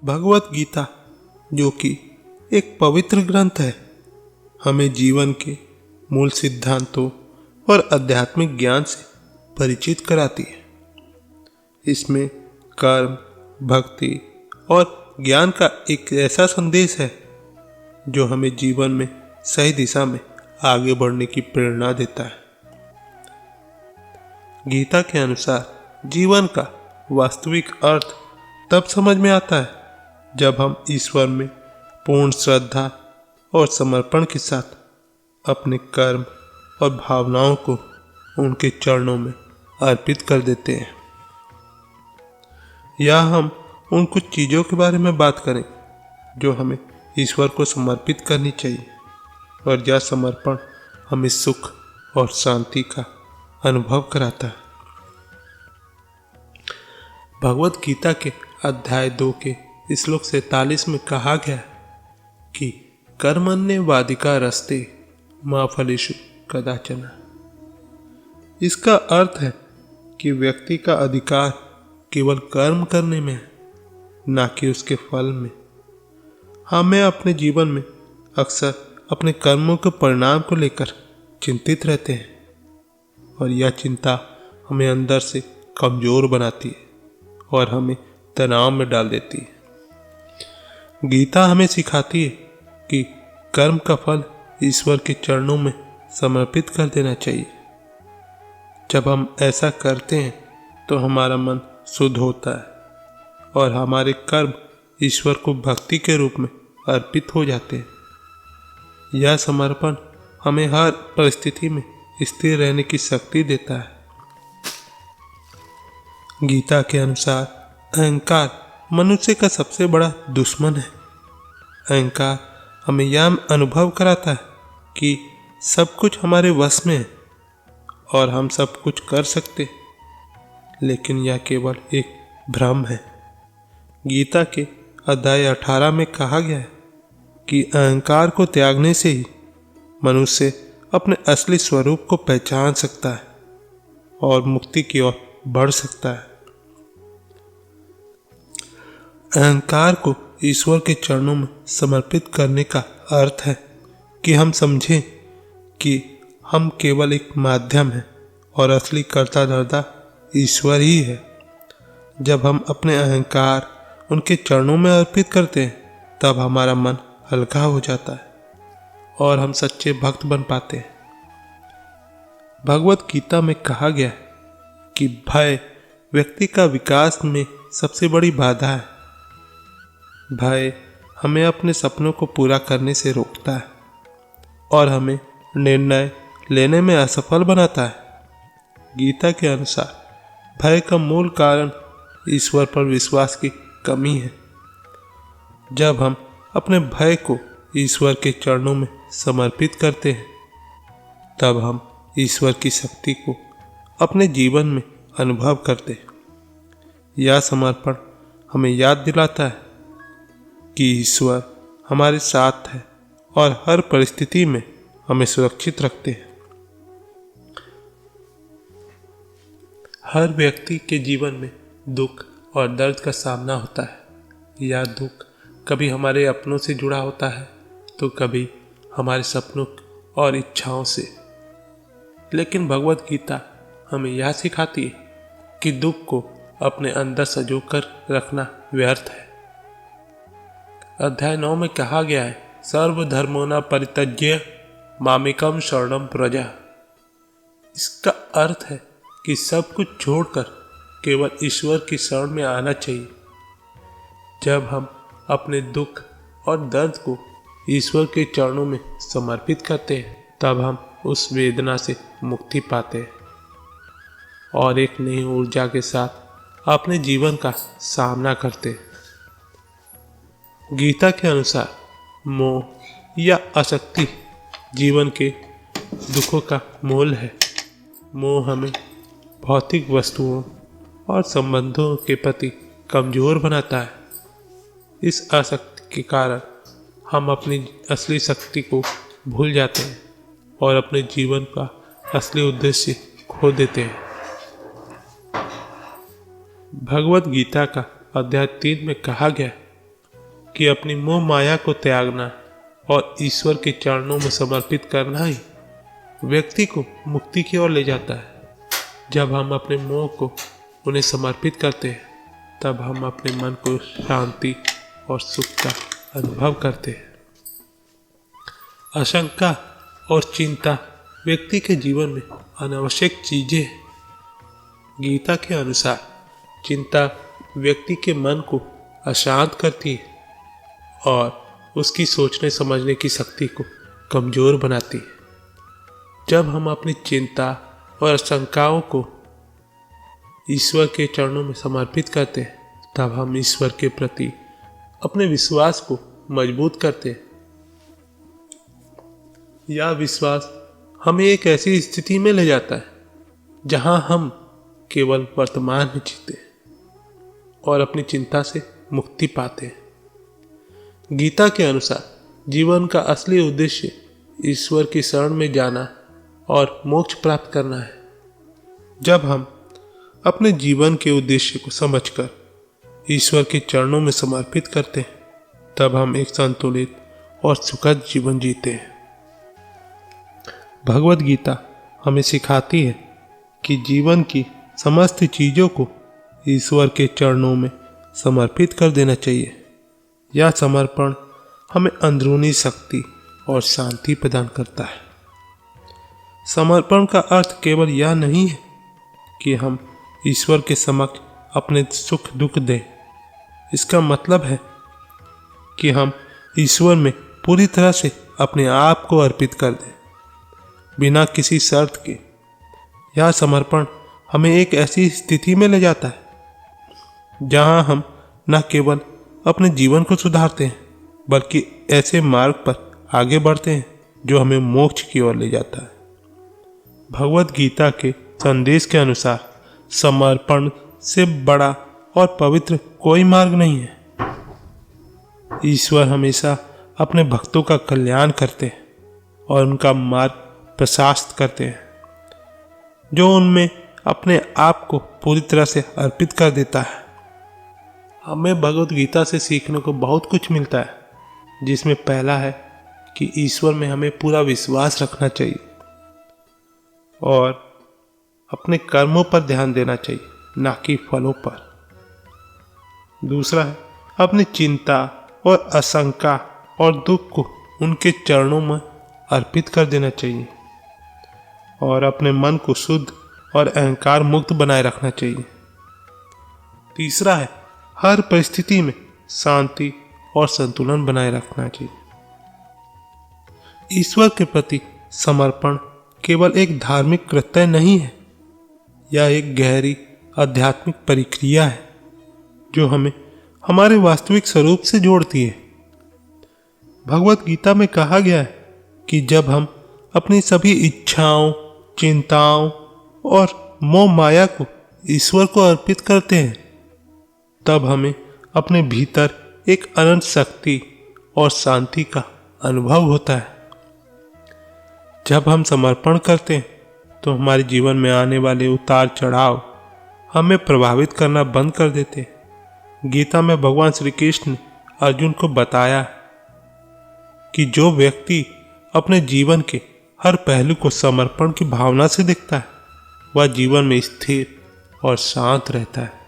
भगवत गीता, जो कि एक पवित्र ग्रंथ है, हमें जीवन के मूल सिद्धांतों और आध्यात्मिक ज्ञान से परिचित कराती है। इसमें कर्म, भक्ति और ज्ञान का एक ऐसा संदेश है जो हमें जीवन में सही दिशा में आगे बढ़ने की प्रेरणा देता है। गीता के अनुसार जीवन का वास्तविक अर्थ तब समझ में आता है जब हम ईश्वर में पूर्ण श्रद्धा और समर्पण के साथ अपने कर्म और भावनाओं को उनके चरणों में अर्पित कर देते हैं। या हम उन कुछ चीज़ों के बारे में बात करें जो हमें ईश्वर को समर्पित करनी चाहिए, और यह समर्पण हमें सुख और शांति का अनुभव कराता है। भगवत गीता के अध्याय 2 के श्लोक 47 में कहा गया है कि कर्मण्येवाधिकार रस्ते मा फलेषु कदाचन। इसका अर्थ है कि व्यक्ति का अधिकार केवल कर्म करने में है, ना कि उसके फल में। हमें अपने जीवन में अक्सर अपने कर्मों के परिणाम को लेकर चिंतित रहते हैं, और यह चिंता हमें अंदर से कमजोर बनाती है और हमें तनाव में डाल देती है। गीता हमें सिखाती है कि कर्म का फल ईश्वर के चरणों में समर्पित कर देना चाहिए। जब हम ऐसा करते हैं तो हमारा मन शुद्ध होता है और हमारे कर्म ईश्वर को भक्ति के रूप में अर्पित हो जाते हैं। यह समर्पण हमें हर परिस्थिति में स्थिर रहने की शक्ति देता है। गीता के अनुसार अहंकार मनुष्य का सबसे बड़ा दुश्मन है। अहंकार हमें यह अनुभव कराता है कि सब कुछ हमारे वश में है और हम सब कुछ कर सकते, लेकिन यह केवल एक भ्रम है। गीता के अध्याय 18 में कहा गया है कि अहंकार को त्यागने से ही मनुष्य अपने असली स्वरूप को पहचान सकता है और मुक्ति की ओर बढ़ सकता है। अहंकार को ईश्वर के चरणों में समर्पित करने का अर्थ है कि हम समझें कि हम केवल एक माध्यम हैं और असली कर्ता धर्ता ईश्वर ही है। जब हम अपने अहंकार उनके चरणों में अर्पित करते हैं तब हमारा मन हल्का हो जाता है और हम सच्चे भक्त बन पाते हैं। भगवत गीता में कहा गया है कि भय व्यक्ति का विकास में सबसे बड़ी बाधा है। भय हमें अपने सपनों को पूरा करने से रोकता है और हमें निर्णय लेने में असफल बनाता है। गीता के अनुसार भय का मूल कारण ईश्वर पर विश्वास की कमी है। जब हम अपने भय को ईश्वर के चरणों में समर्पित करते हैं तब हम ईश्वर की शक्ति को अपने जीवन में अनुभव करते हैं। यह समर्पण हमें याद दिलाता है कि ईश्वर हमारे साथ है और हर परिस्थिति में हमें सुरक्षित रखते हैं। हर व्यक्ति के जीवन में दुख और दर्द का सामना होता है। यह दुख कभी हमारे अपनों से जुड़ा होता है तो कभी हमारे सपनों और इच्छाओं से। लेकिन भगवत गीता हमें यह सिखाती है कि दुख को अपने अंदर संजो कर रखना व्यर्थ है। अध्याय 9 में कहा गया है, सर्वधर्मों परित्यज्य मामेकम शरणम प्रजा। इसका अर्थ है कि सब कुछ छोड़कर केवल ईश्वर की शरण में आना चाहिए। जब हम अपने दुख और दर्द को ईश्वर के चरणों में समर्पित करते हैं तब हम उस वेदना से मुक्ति पाते हैं और एक नई ऊर्जा के साथ अपने जीवन का सामना करते हैं। गीता के अनुसार मोह या आसक्ति जीवन के दुखों का मूल है। मोह हमें भौतिक वस्तुओं और संबंधों के प्रति कमजोर बनाता है। इस आसक्ति के कारण हम अपनी असली शक्ति को भूल जाते हैं और अपने जीवन का असली उद्देश्य खो देते हैं। भगवत गीता का अध्याय 3 में कहा गया है कि अपनी मोह माया को त्यागना और ईश्वर के चरणों में समर्पित करना ही व्यक्ति को मुक्ति की ओर ले जाता है। जब हम अपने मोह को उन्हें समर्पित करते हैं तब हम अपने मन को शांति और सुख का अनुभव करते हैं। आशंका और चिंता व्यक्ति के जीवन में अनावश्यक चीजें हैं। गीता के अनुसार चिंता व्यक्ति के मन को अशांत करती है और उसकी सोचने समझने की शक्ति को कमजोर बनाती है। जब हम अपनी चिंता और आशंकाओं को ईश्वर के चरणों में समर्पित करते हैं तब हम ईश्वर के प्रति अपने विश्वास को मजबूत करते हैं। यह विश्वास हमें एक ऐसी स्थिति में ले जाता है जहां हम केवल वर्तमान में जीते हैं और अपनी चिंता से मुक्ति पाते हैं। गीता के अनुसार जीवन का असली उद्देश्य ईश्वर की शरण में जाना और मोक्ष प्राप्त करना है। जब हम अपने जीवन के उद्देश्य को समझकर ईश्वर के चरणों में समर्पित करते हैं तब हम एक संतुलित और सुखद जीवन जीते हैं। भगवत गीता हमें सिखाती है कि जीवन की समस्त चीजों को ईश्वर के चरणों में समर्पित कर देना चाहिए। यह समर्पण हमें अंदरूनी शक्ति और शांति प्रदान करता है। समर्पण का अर्थ केवल यह नहीं है कि हम ईश्वर के समक्ष अपने सुख दुख दें। इसका मतलब है कि हम ईश्वर में पूरी तरह से अपने आप को अर्पित कर दें, बिना किसी शर्त के। यह समर्पण हमें एक ऐसी स्थिति में ले जाता है जहां हम न केवल अपने जीवन को सुधारते हैं बल्कि ऐसे मार्ग पर आगे बढ़ते हैं जो हमें मोक्ष की ओर ले जाता है। भगवत गीता के संदेश के अनुसार समर्पण से बड़ा और पवित्र कोई मार्ग नहीं है। ईश्वर हमेशा अपने भक्तों का कल्याण करते हैं और उनका मार्ग प्रशस्त करते हैं। जो उनमें अपने आप को पूरी तरह से अर्पित कर देता है। हमें भगवत गीता से सीखने को बहुत कुछ मिलता है, जिसमें पहला है कि ईश्वर में हमें पूरा विश्वास रखना चाहिए और अपने कर्मों पर ध्यान देना चाहिए, ना कि फलों पर। दूसरा है अपनी चिंता और आशंका और दुख को उनके चरणों में अर्पित कर देना चाहिए और अपने मन को शुद्ध और अहंकार मुक्त बनाए रखना चाहिए। तीसरा है हर परिस्थिति में शांति और संतुलन बनाए रखना चाहिए। ईश्वर के प्रति समर्पण केवल एक धार्मिक कृत्य नहीं है, यह एक गहरी आध्यात्मिक प्रक्रिया है जो हमें हमारे वास्तविक स्वरूप से जोड़ती है। भगवत गीता में कहा गया है कि जब हम अपनी सभी इच्छाओं, चिंताओं और मोह माया को ईश्वर को अर्पित करते हैं तब हमें अपने भीतर एक अनंत शक्ति और शांति का अनुभव होता है। जब हम समर्पण करते हैं तो हमारे जीवन में आने वाले उतार चढ़ाव हमें प्रभावित करना बंद कर देते हैं। गीता में भगवान श्री कृष्ण ने अर्जुन को बताया कि जो व्यक्ति अपने जीवन के हर पहलू को समर्पण की भावना से देखता है वह जीवन में स्थिर और शांत रहता है।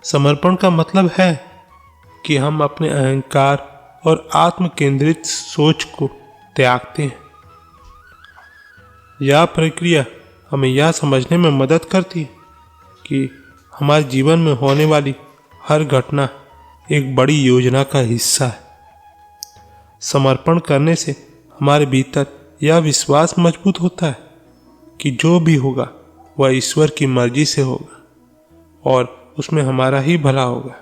समर्पण का मतलब है कि हम अपने अहंकार और आत्म केंद्रित सोच को त्यागते हैं। यह प्रक्रिया हमें यह समझने में मदद करती है कि हमारे जीवन में होने वाली हर घटना एक बड़ी योजना का हिस्सा है। समर्पण करने से हमारे भीतर यह विश्वास मजबूत होता है कि जो भी होगा वह ईश्वर की मर्जी से होगा और उसमें हमारा ही भला होगा।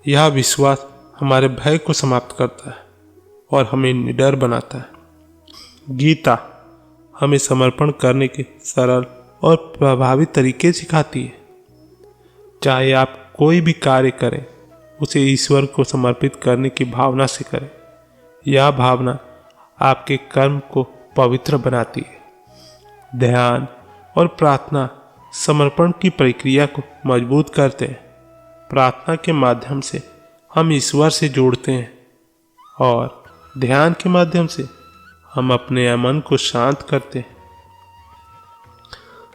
यह विश्वास हमारे भय को समाप्त करता है और हमें निडर बनाता है। गीता हमें समर्पण करने के सरल और प्रभावी तरीके सिखाती है। चाहे आप कोई भी कार्य करें, उसे ईश्वर को समर्पित करने की भावना से करें। यह भावना आपके कर्म को पवित्र बनाती है। ध्यान और प्रार्थना समर्पण की प्रक्रिया को मजबूत करते हैं। प्रार्थना के माध्यम से हम ईश्वर से जोड़ते हैं और ध्यान के माध्यम से हम अपने मन को शांत करते हैं।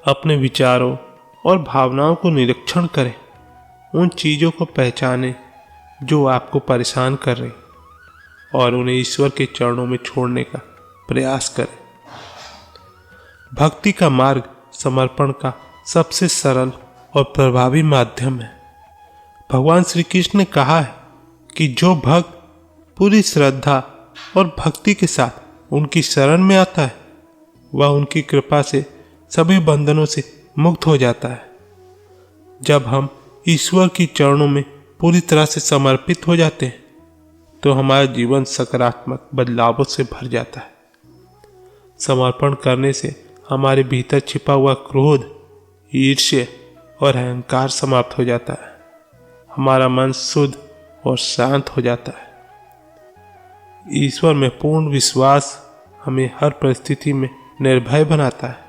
अपने विचारों और भावनाओं को निरीक्षण करें, उन चीज़ों को पहचानें जो आपको परेशान कर रही और उन्हें ईश्वर के चरणों में छोड़ने का प्रयास करें। भक्ति का मार्ग समर्पण का सबसे सरल और प्रभावी माध्यम है। भगवान श्री कृष्ण ने कहा है कि जो भक्त पूरी श्रद्धा और भक्ति के साथ उनकी शरण में आता है वह उनकी कृपा से सभी बंधनों से मुक्त हो जाता है। जब हम ईश्वर की चरणों में पूरी तरह से समर्पित हो जाते हैं तो हमारा जीवन सकारात्मक बदलावों से भर जाता है। समर्पण करने से हमारे भीतर छिपा हुआ क्रोध, ईर्ष्या और अहंकार समाप्त हो जाता है। हमारा मन शुद्ध और शांत हो जाता है। ईश्वर में पूर्ण विश्वास हमें हर परिस्थिति में निर्भय बनाता है।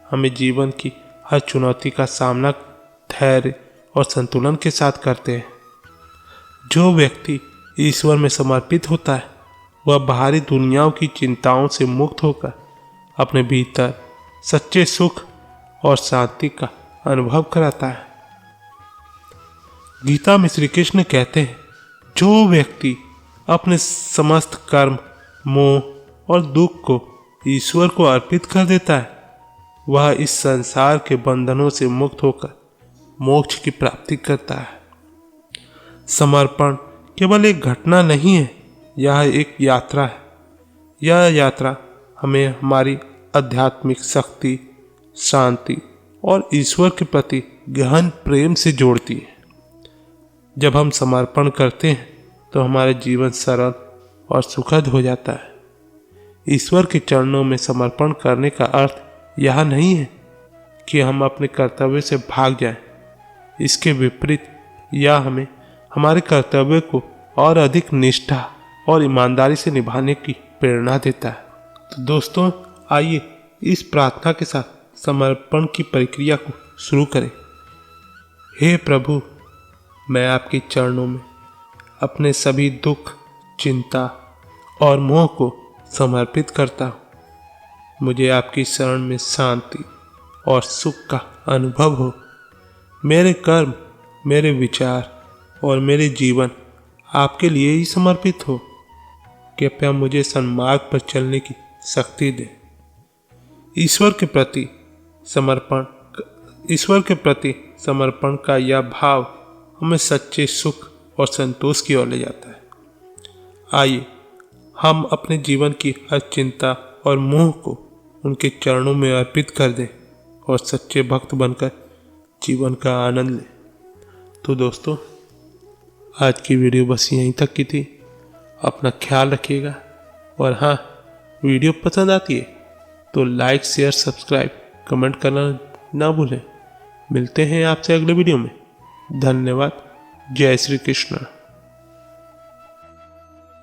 हमें जीवन की हर चुनौती का सामना धैर्य और संतुलन के साथ करते हैं। जो व्यक्ति ईश्वर में समर्पित होता है वह बाहरी दुनियाओं की चिंताओं से मुक्त होकर अपने भीतर सच्चे सुख और शांति का अनुभव कराता है। गीता में श्री कृष्ण कहते हैं, जो व्यक्ति अपने समस्त कर्म, मोह और दुख को ईश्वर को अर्पित कर देता है वह इस संसार के बंधनों से मुक्त होकर मोक्ष की प्राप्ति करता है। समर्पण केवल एक घटना नहीं है, यह एक यात्रा है। यह यात्रा हमें हमारी आध्यात्मिक शक्ति, शांति और ईश्वर के प्रति गहन प्रेम से जोड़ती है। जब हम समर्पण करते हैं तो हमारा जीवन सरल और सुखद हो जाता है। ईश्वर के चरणों में समर्पण करने का अर्थ यह नहीं है कि हम अपने कर्तव्य से भाग जाएं। इसके विपरीत यह हमें हमारे कर्तव्य को और अधिक निष्ठा और ईमानदारी से निभाने की प्रेरणा देता है। तो दोस्तों, आइए इस प्रार्थना के साथ समर्पण की प्रक्रिया को शुरू करें। हे प्रभु, मैं आपके चरणों में अपने सभी दुख, चिंता और मोह को समर्पित करता हूँ। मुझे आपकी शरण में शांति और सुख का अनुभव हो। मेरे कर्म, मेरे विचार और मेरे जीवन आपके लिए ही समर्पित हो। कृपया मुझे सन्मार्ग पर चलने की शक्ति दे। ईश्वर के प्रति समर्पण का यह भाव हमें सच्चे सुख और संतोष की ओर ले जाता है। आइए हम अपने जीवन की हर चिंता और मोह को उनके चरणों में अर्पित कर दें और सच्चे भक्त बनकर जीवन का आनंद लें। तो दोस्तों, आज की वीडियो बस यहीं तक की थी। अपना ख्याल रखिएगा और हाँ, वीडियो पसंद आती है तो लाइक, शेयर, सब्सक्राइब, कमेंट करना ना भूलें। मिलते हैं आपसे अगले वीडियो में। धन्यवाद। जय श्री कृष्ण।